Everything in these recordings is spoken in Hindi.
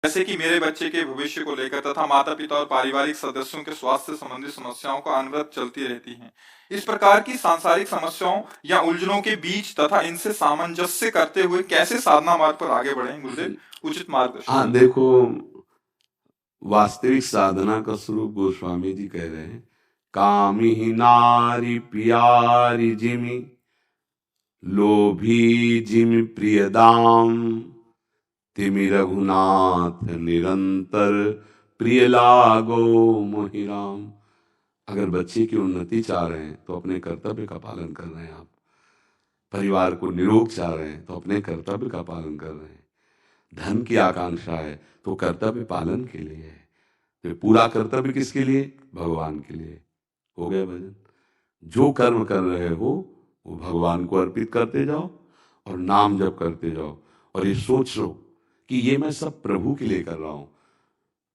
जैसे कि मेरे बच्चे के भविष्य को लेकर तथा माता पिता और पारिवारिक सदस्यों के स्वास्थ्य संबंधी समस्याओं का अनवरत चलती रहती हैं। इस प्रकार की सांसारिक समस्याओं या उलझनों के बीच तथा इनसे सामंजस्य करते हुए कैसे साधना मार्ग पर आगे बढ़ें गुरुदेव, उचित मार्गदर्शन हाँ कीजिए। देखो, वास्तविक साधना का स्वरूप गोस्वामी जी कह रहे हैं, कामी ही नारी प्यारी जिमि, लोभी जिमि प्रियदाम, तिमि रघुनाथ निरंतर प्रिय लागो मोहिराम। अगर बच्चे की उन्नति चाह रहे हैं तो अपने कर्तव्य का पालन कर रहे हैं आप। परिवार को निरोग चाह रहे हैं तो अपने कर्तव्य का पालन कर रहे हैं। धन की आकांक्षा है तो कर्तव्य पालन के लिए है। तो ये पूरा कर्तव्य किसके लिए? भगवान के लिए। हो गया भजन। जो कर्म कर रहे हो वो भगवान को अर्पित करते जाओ और नाम जप करते जाओ, और ये सोच लो कि ये मैं सब प्रभु के लिए कर रहा हूं।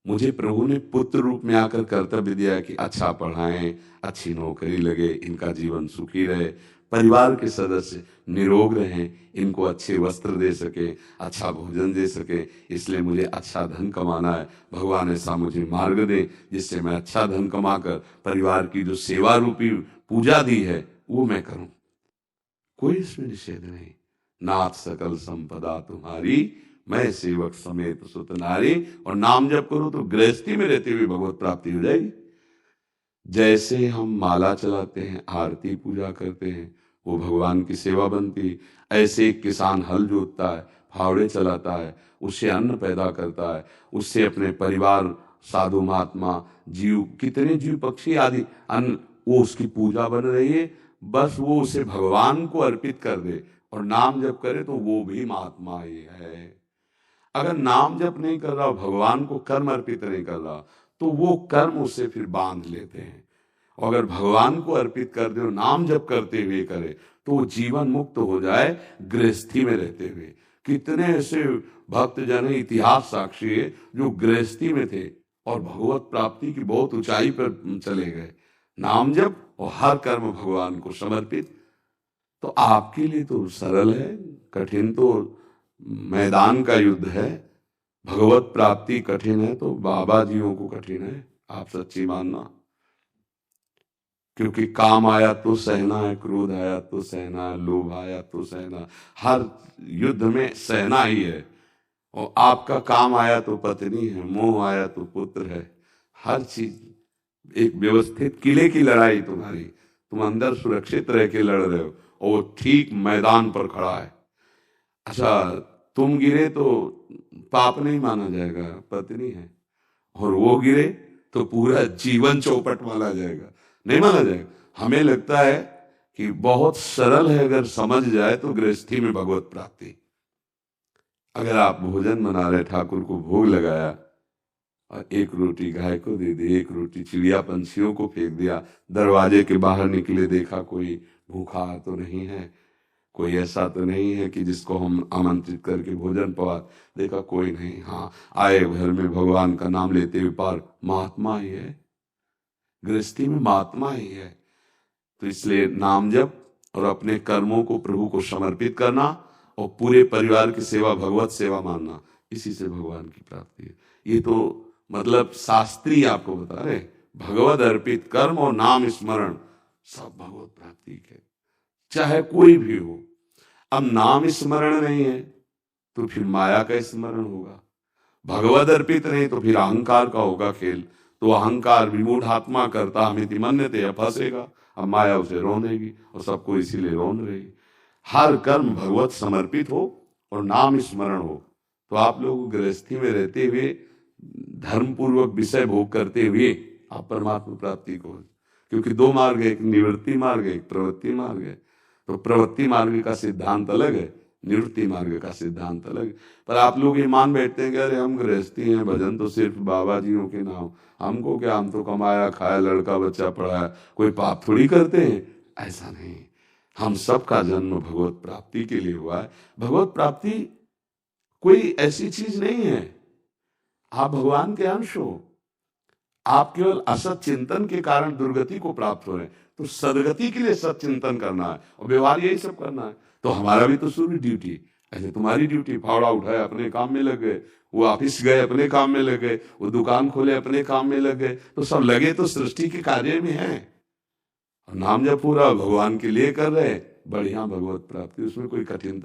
मुझे प्रभु ने पुत्र रूप में आकर कर्तव्य दिया कि अच्छा पढ़ाएं, अच्छी नौकरी लगे, इनका जीवन सुखी रहे, परिवार के सदस्य निरोग रहें, इनको अच्छे वस्त्र दे सके, अच्छा भोजन दे सके। इसलिए मुझे अच्छा धन कमाना है। भगवान ऐसा मुझे मार्ग दे जिससे मैं अच्छा धन कमाकर परिवार की जो सेवा रूपी पूजा दी है वो मैं करूं। कोई इसमें निषेध नहीं। नाथ सकल संपदा तुम्हारी, मैं सेवक समेत सुत नारी। और नाम जप करो तो गृहस्थी में रहते हुए भगवत प्राप्ति हो जाएगी। जैसे हम माला चलाते हैं, आरती पूजा करते हैं, वो भगवान की सेवा बनती। ऐसे एक किसान हल जोतता है, फावड़े चलाता है, उससे अन्न पैदा करता है, उससे अपने परिवार, साधु महात्मा, जीव, कितने जीव पक्षी आदि अन्न, वो उसकी पूजा बन रही है। बस वो उसे भगवान को अर्पित कर दे और नाम जप करे तो वो भी महात्मा ही है। अगर नाम जप नहीं कर रहा, भगवान को कर्म अर्पित नहीं कर रहा, तो वो कर्म उससे फिर बांध लेते हैं। और अगर भगवान को अर्पित कर दे और नाम जप करते हुए करे तो वो जीवन मुक्त हो जाए गृहस्थी में रहते हुए। कितने ऐसे भक्त जन है, इतिहास साक्षी है, जो गृहस्थी में थे और भगवत प्राप्ति की बहुत ऊंचाई पर चले गए। नाम जप और हर कर्म भगवान को समर्पित। तो आपके लिए तो सरल है, कठिन तो मैदान का युद्ध है। भगवत प्राप्ति कठिन है तो बाबा जियों को कठिन है, आप सच्ची मानना। क्योंकि काम आया तो सहना है, क्रोध आया तो सहना है, लोभ आया तो सहना, हर युद्ध में सहना ही है। और आपका काम आया तो पत्नी है, मोह आया तो पुत्र है। हर चीज एक व्यवस्थित किले की लड़ाई तुम्हारी, तुम अंदर सुरक्षित रह के लड़ रहे हो और वो ठीक मैदान पर खड़ा है। अच्छा, तुम गिरे तो पाप नहीं माना जाएगा, पत्नी है, और वो गिरे तो पूरा जीवन चौपट माना जाएगा, नहीं माना जाएगा। हमें लगता है कि बहुत सरल है, अगर समझ जाए तो गृहस्थी में भगवत प्राप्ति। अगर आप भोजन बना रहे, ठाकुर को भोग लगाया और एक रोटी गाय को दे दी, एक रोटी चिड़िया पंछियों को फेंक दिया, दरवाजे के बाहर निकले देखा कोई भूखा तो नहीं है, कोई ऐसा तो नहीं है कि जिसको हम आमंत्रित करके भोजन पवा, देखा कोई नहीं, हाँ आए घर में भगवान का नाम लेते हुए पार, महात्मा ही है। गृहस्थी में महात्मा ही है। तो इसलिए नाम जप और अपने कर्मों को प्रभु को समर्पित करना और पूरे परिवार की सेवा भगवत सेवा मानना, इसी से भगवान की प्राप्ति है। ये तो मतलब शास्त्री आपको बता रहे, भगवत अर्पित कर्म और नाम स्मरण सब भगवत प्राप्ति के, चाहे कोई भी हो। अब नाम स्मरण नहीं है तो फिर माया का स्मरण होगा, भगवत अर्पित नहीं तो फिर अहंकार का होगा खेल। तो अहंकार विमूढ़ आत्मा करता हमें मन्यते फंसेगा, अब माया उसे रोनेगी और सबको इसीलिए रोन रही। हर कर्म भगवत समर्पित हो और नाम स्मरण हो तो आप लोग गृहस्थी में रहते हुए धर्म पूर्वक विषय भोग करते हुए आप परमात्मा प्राप्ति को, क्योंकि दो मार्ग है, एक निवृत्ति मार्ग है, एक प्रवृत्ति मार्ग है। तो प्रवृत्ति मार्ग का सिद्धांत अलग है, निवृत्ति मार्ग का सिद्धांत अलग। पर आप लोग ये मान बैठते हैं कि अरे हम गृहस्थी हैं, भजन तो सिर्फ बाबा जियों के नाम, हमको क्या, हम तो कमाया खाया, लड़का बच्चा पढ़ाया, कोई पाप थोड़ी करते हैं। ऐसा नहीं, हम सबका जन्म भगवत प्राप्ति के लिए हुआ है। भगवत प्राप्ति कोई ऐसी चीज नहीं है, आप भगवान के अंश हो। आप केवल असत चिंतन के कारण दुर्गति को प्राप्त हो रहे हैं, तो सदगति के लिए सत चिंतन करना है और व्यवहार यही सब करना है। तो हमारा भी तो सूर्य ड्यूटी, ऐसे तुम्हारी ड्यूटी, फावड़ा उठाया अपने काम में लग गए, वो ऑफिस गए अपने काम में लग गए, वो दुकान खोले अपने काम में लग गए, तो सब लगे तो सृष्टि के कार्य में हैं। नाम जब पूरा भगवान के लिए कर रहे, बढ़िया भगवत प्राप्ति, उसमें कोई कठिनता